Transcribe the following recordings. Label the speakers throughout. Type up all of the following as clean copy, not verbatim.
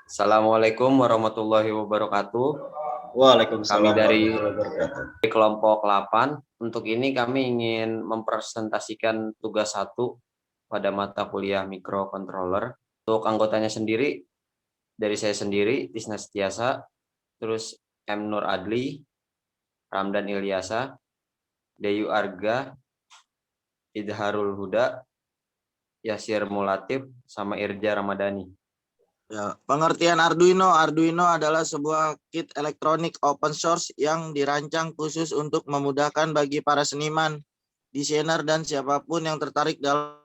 Speaker 1: Assalamualaikum warahmatullahi wabarakatuh. Kami
Speaker 2: Waalaikumsalam
Speaker 1: dari
Speaker 2: warahmatullahi wabarakatuh.
Speaker 1: kelompok 8. Untuk ini kami ingin mempresentasikan tugas 1 pada mata kuliah mikrocontroller. Untuk anggotanya sendiri, dari saya sendiri, Tisna Setiasa, terus M. Nur Adli, Ramdan Ilyasa, Deyu Arga, Idharul Huda, Yasir Mulatif, sama Irja Ramadhani.
Speaker 2: Ya, pengertian Arduino. Arduino adalah sebuah kit elektronik open source yang dirancang khusus untuk memudahkan bagi para seniman, desainer, dan siapapun yang tertarik dalam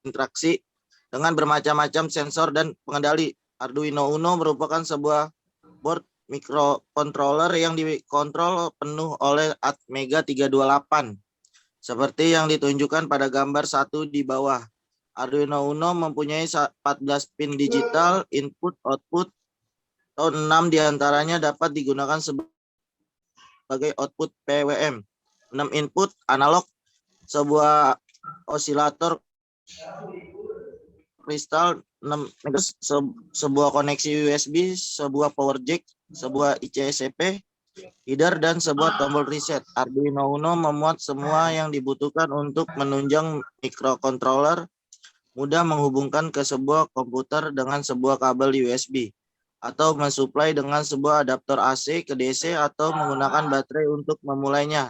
Speaker 2: interaksi dengan bermacam-macam sensor dan pengendali. Arduino Uno merupakan sebuah board microcontroller yang dikontrol penuh oleh Atmega 328, seperti yang ditunjukkan pada gambar 1 di bawah. Arduino Uno mempunyai 14 pin digital input-output, atau 6 diantaranya dapat digunakan sebagai output PWM. 6 input analog, sebuah osilator kristal 6 MHz, sebuah koneksi USB, sebuah power jack, sebuah ICSP, header, dan sebuah tombol reset. Arduino Uno memuat semua yang dibutuhkan untuk menunjang mikrocontroller, mudah menghubungkan ke sebuah komputer dengan sebuah kabel USB, atau mensuplai dengan sebuah adaptor AC ke DC, atau menggunakan baterai untuk memulainya.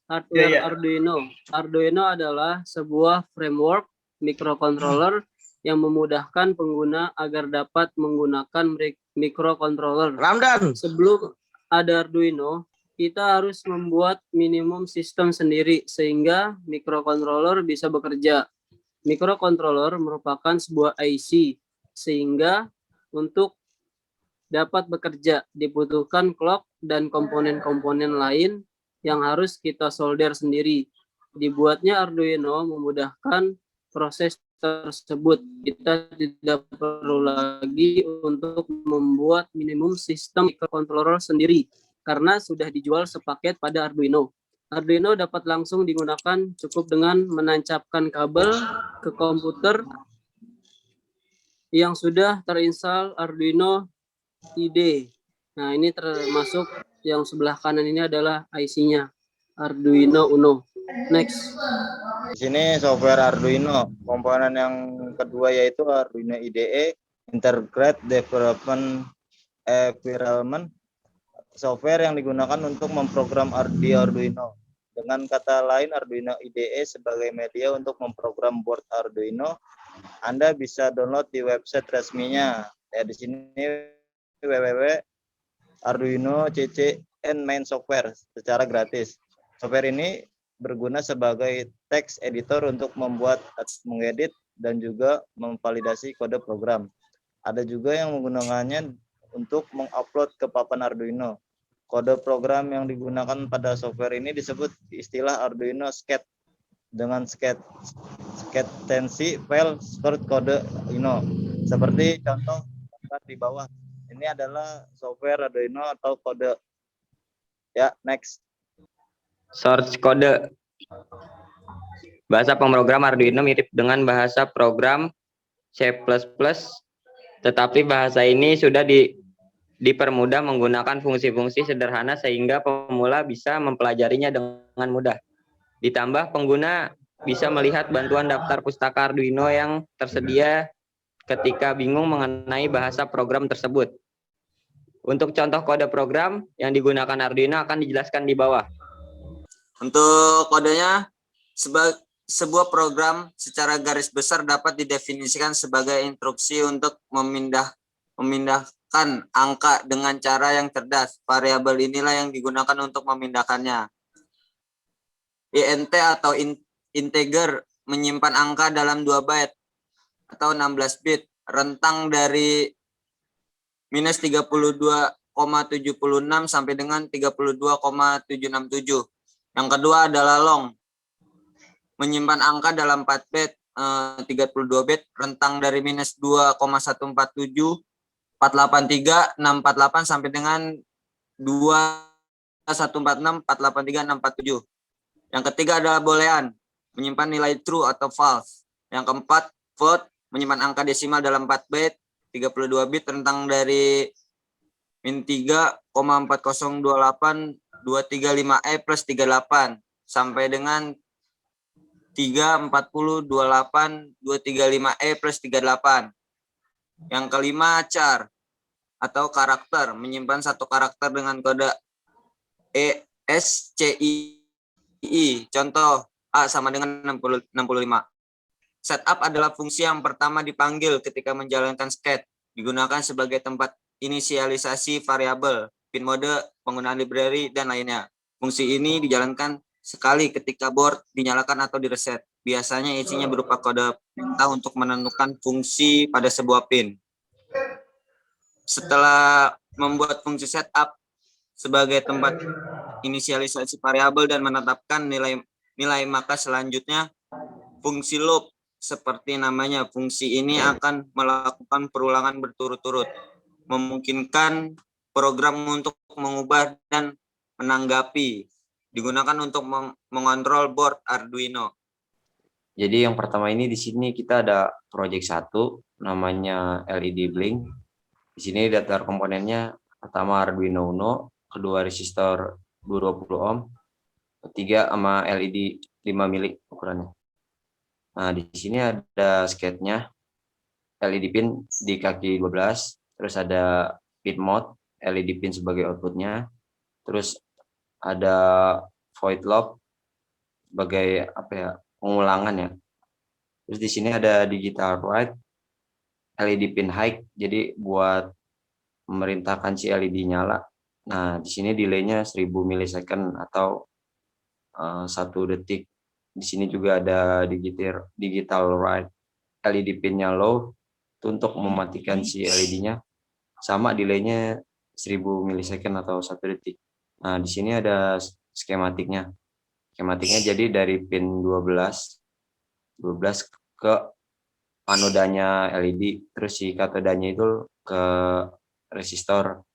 Speaker 3: Hardware Arduino. Arduino adalah sebuah framework microcontroller yang memudahkan pengguna agar dapat menggunakan microcontroller.
Speaker 2: Ramdan.
Speaker 3: Sebelum ada Arduino, kita harus membuat minimum sistem sendiri sehingga microcontroller bisa bekerja. Microcontroller merupakan sebuah IC, sehingga untuk dapat bekerja dibutuhkan clock dan komponen-komponen lain yang harus kita solder sendiri. Dibuatnya Arduino memudahkan proses tersebut. Kita tidak perlu lagi untuk membuat minimum sistem microcontroller sendiri karena sudah dijual sepaket pada Arduino. Arduino dapat langsung digunakan cukup dengan menancapkan kabel ke komputer yang sudah terinstall Arduino IDE. Nah, ini termasuk yang sebelah kanan ini adalah IC-nya Arduino Uno. Next.
Speaker 2: Di sini software Arduino. Komponen yang kedua yaitu Arduino IDE, Integrated Development Environment, software yang digunakan untuk memprogram di Arduino. Dengan kata lain, Arduino IDE sebagai media untuk memprogram board Arduino. Anda bisa download di website resminya. Ya, di sini www.arduino.cc main software secara gratis. Software ini berguna sebagai text editor untuk membuat, mengedit, dan juga memvalidasi kode program. Ada juga yang menggunakannya untuk mengupload ke papan Arduino. Kode program yang digunakan pada software ini disebut istilah Arduino Scat. Dengan scatency file stored kode Arduino. Seperti contoh di bawah. Ini adalah software Arduino atau kode. Ya, next.
Speaker 4: Source kode. Bahasa pemrogram Arduino mirip dengan bahasa program C++, tetapi bahasa ini sudah dipermudah menggunakan fungsi-fungsi sederhana sehingga pemula bisa mempelajarinya dengan mudah. Ditambah pengguna bisa melihat bantuan daftar pustaka Arduino yang tersedia ketika bingung mengenai bahasa program tersebut. Untuk contoh kode program yang digunakan Arduino akan dijelaskan di bawah.
Speaker 5: Untuk kodenya, sebuah program secara garis besar dapat didefinisikan sebagai instruksi untuk memindahkan angka dengan cara yang cerdas. Variabel inilah yang digunakan untuk memindahkannya. INT atau integer menyimpan angka dalam 2 byte atau 16 bit, rentang dari minus 32,76 sampai dengan 32,767. Yang kedua adalah long, menyimpan angka dalam 4 bit, 32 bit, rentang dari minus 2,147, 483, 648 sampai dengan 2146, 483, 647. Yang ketiga adalah boolean, menyimpan nilai true atau false. Yang keempat, float, menyimpan angka desimal dalam 4 bit. 32 bit rentang dari min 3,4028235E plus 38 sampai dengan 3,4028,235E plus 38. Yang kelima, char atau karakter, menyimpan satu karakter dengan kode ESCII. Contoh A sama dengan 65. Setup adalah fungsi yang pertama dipanggil ketika menjalankan sketch. Digunakan sebagai tempat inisialisasi variabel, pin mode, penggunaan library, dan lainnya. Fungsi ini dijalankan sekali ketika board dinyalakan atau direset. Biasanya isinya berupa kode perintah untuk menentukan fungsi pada sebuah pin. Setelah membuat fungsi setup sebagai tempat inisialisasi variabel dan menetapkan nilai, maka selanjutnya fungsi loop seperti namanya. Fungsi ini akan melakukan perulangan berturut-turut, memungkinkan program untuk mengubah dan menanggapi. Digunakan untuk mengontrol board Arduino.
Speaker 1: Jadi yang pertama ini di sini kita ada project 1 namanya LED Blink. Di sini daftar komponennya pertama Arduino Uno, kedua resistor 220 ohm, ketiga sama LED 5 mili ukurannya. Nah, di sini ada sketnya LED pin di kaki 12, terus ada pin mode LED pin sebagai outputnya, terus ada void loop sebagai pengulangan ya. Terus di sini ada digital write LED pin high, jadi buat memerintahkan si LED nyala. Nah, di sini delaynya 1000 milisecond atau 1 detik. Di sini juga ada digital write LED pinnya low itu untuk mematikan si LED-nya, sama delaynya 1000 milisecond atau 1 detik. Nah, di sini ada skematiknya. Skematiknya jadi dari pin 12 ke anodanya LED, terus si katodanya itu ke resistor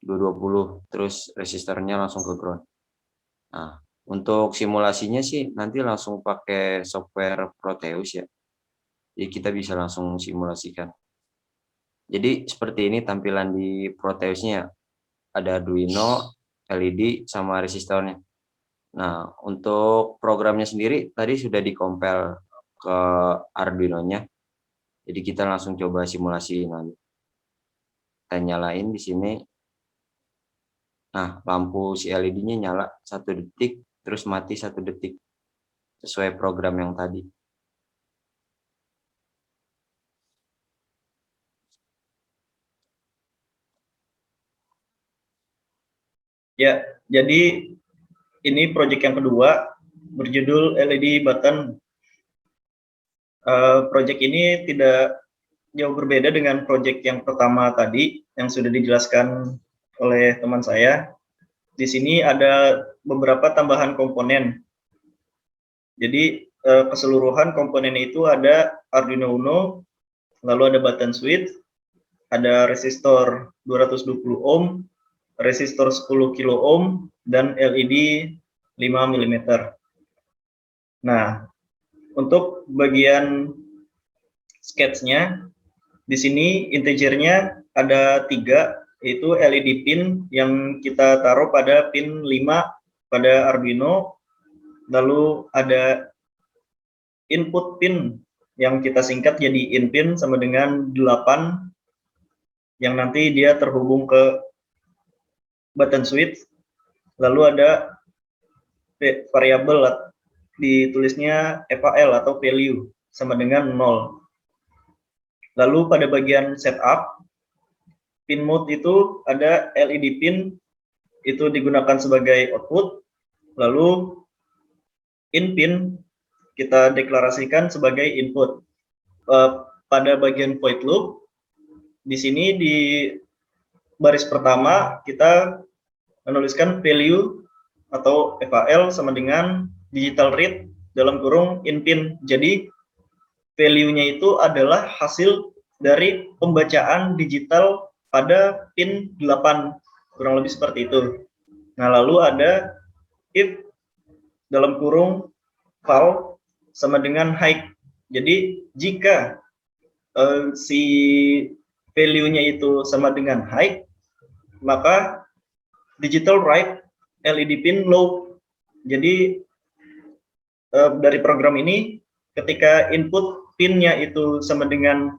Speaker 1: 220, terus resistornya langsung ke ground. Nah, untuk simulasinya sih nanti langsung pakai software Proteus ya. Jadi kita bisa langsung simulasikan. Jadi seperti ini tampilan di Proteusnya. Ada Arduino, LED, sama resistornya. Nah, untuk programnya sendiri tadi sudah dikompil ke Arduino-nya. Jadi kita langsung coba simulasi nanti. Kita nyalain di sini. Nah, lampu si LED-nya nyala 1 detik, terus mati 1 detik. Sesuai program yang tadi.
Speaker 6: Ya, jadi ini proyek yang kedua berjudul LED button. Proyek ini tidak jauh berbeda dengan proyek yang pertama tadi yang sudah dijelaskan oleh teman saya. Di sini ada beberapa tambahan komponen. Jadi keseluruhan komponen itu ada Arduino Uno, lalu ada button switch, ada resistor 220 ohm, resistor 10 kilo ohm, dan LED 5 mm. Nah, untuk bagian sketch-nya, di sini integernya ada 3, yaitu LED pin yang kita taruh pada pin 5 pada Arduino, lalu ada input pin yang kita singkat jadi in pin sama dengan 8, yang nanti dia terhubung ke button switch, lalu ada variabel ditulisnya FAL atau value sama dengan 0. Lalu pada bagian setup, pin mode itu ada LED pin, itu digunakan sebagai output, lalu in pin kita deklarasikan sebagai input. Pada bagian void loop, di sini di baris pertama kita menuliskan value atau FAL sama dengan digital read dalam kurung in pin. Jadi value-nya itu adalah hasil dari pembacaan digital pada pin 8, kurang lebih seperti itu. Nah, lalu ada if dalam kurung val sama dengan high. Jadi jika si value-nya itu sama dengan high, maka digital write LED pin low. Jadi dari program ini ketika input pinnya itu sama dengan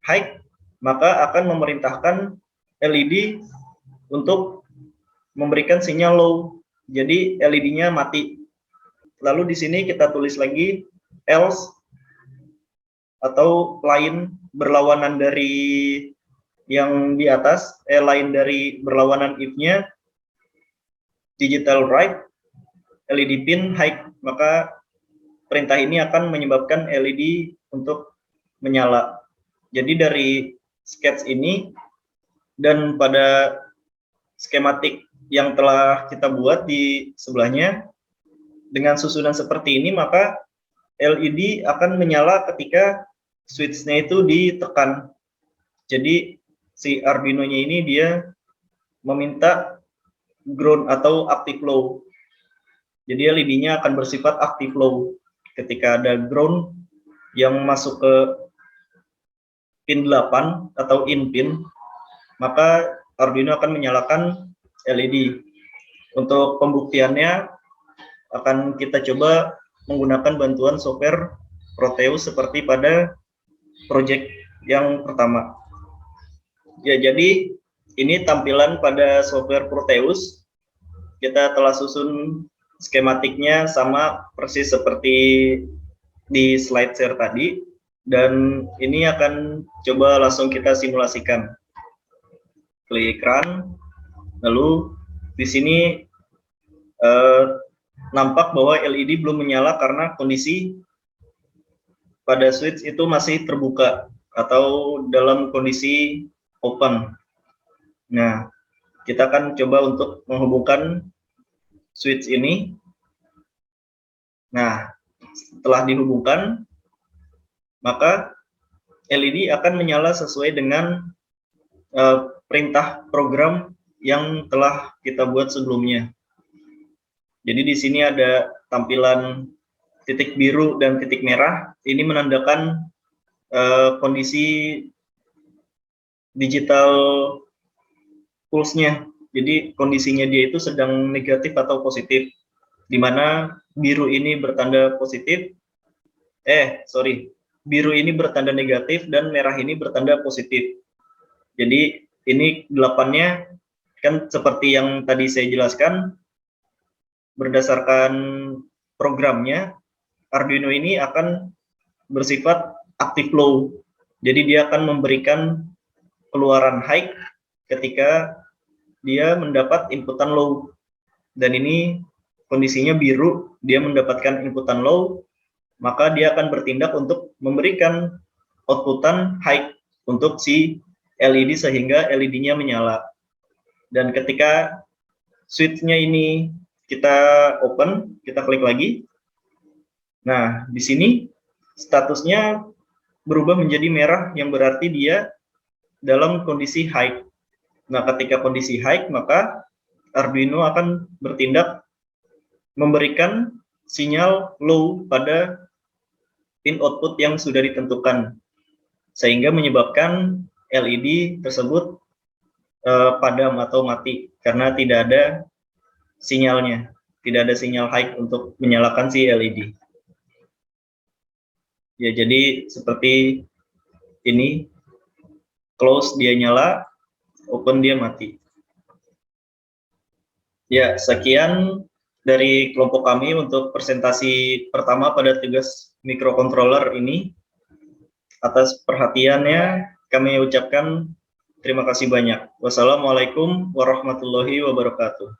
Speaker 6: high, maka akan memerintahkan LED untuk memberikan sinyal low. Jadi LED-nya mati. Lalu di sini kita tulis lagi else atau lain berlawanan dari yang di atas, lain dari berlawanan if-nya, digital write LED pin high, maka perintah ini akan menyebabkan LED untuk menyala. Jadi dari sketch ini dan pada skematik yang telah kita buat di sebelahnya, dengan susunan seperti ini, maka LED akan menyala ketika switch-nya itu ditekan. Jadi si Arduino-nya ini dia meminta ground atau active low. Jadi LED-nya akan bersifat active low. Ketika ada ground yang masuk ke pin 8 atau in pin, maka Arduino akan menyalakan LED. Untuk pembuktiannya akan kita coba menggunakan bantuan software Proteus seperti pada project yang pertama. Ya, jadi ini tampilan pada software Proteus. Kita telah susun skematiknya sama persis seperti di slide share tadi, dan ini akan coba langsung kita simulasikan. Klik run, lalu di sini nampak bahwa LED belum menyala karena kondisi pada switch itu masih terbuka atau dalam kondisi open. Nah, kita akan coba untuk menghubungkan switch ini. Nah, setelah dihubungkan, maka LED akan menyala sesuai dengan perintah program yang telah kita buat sebelumnya. Jadi di sini ada tampilan titik biru dan titik merah. Ini menandakan kondisi digital pulse-nya. Jadi kondisinya dia itu sedang negatif atau positif. Di mana biru ini bertanda positif. Biru ini bertanda negatif dan merah ini bertanda positif. Jadi ini 8-nya kan seperti yang tadi saya jelaskan, berdasarkan programnya, Arduino ini akan bersifat active low. Jadi dia akan memberikan keluaran high ketika dia mendapat inputan low. Dan ini kondisinya biru, dia mendapatkan inputan low, maka dia akan bertindak untuk memberikan outputan high untuk si LED sehingga LED-nya menyala. Dan ketika switch-nya ini kita open, kita klik lagi. Nah, di sini statusnya berubah menjadi merah, yang berarti dia dalam kondisi high. Nah, ketika kondisi high, maka Arduino akan bertindak memberikan sinyal low pada pin output yang sudah ditentukan, sehingga menyebabkan LED tersebut padam atau mati karena tidak ada sinyalnya, tidak ada sinyal high untuk menyalakan si LED. Ya, jadi seperti ini, close dia nyala, open dia mati. Ya, sekian dari kelompok kami untuk presentasi pertama pada tugas microcontroller ini. Atas perhatiannya kami ucapkan terima kasih banyak. Wassalamualaikum warahmatullahi wabarakatuh.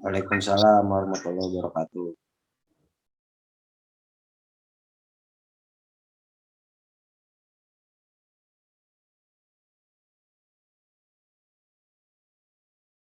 Speaker 1: Waalaikumsalam warahmatullahi wabarakatuh.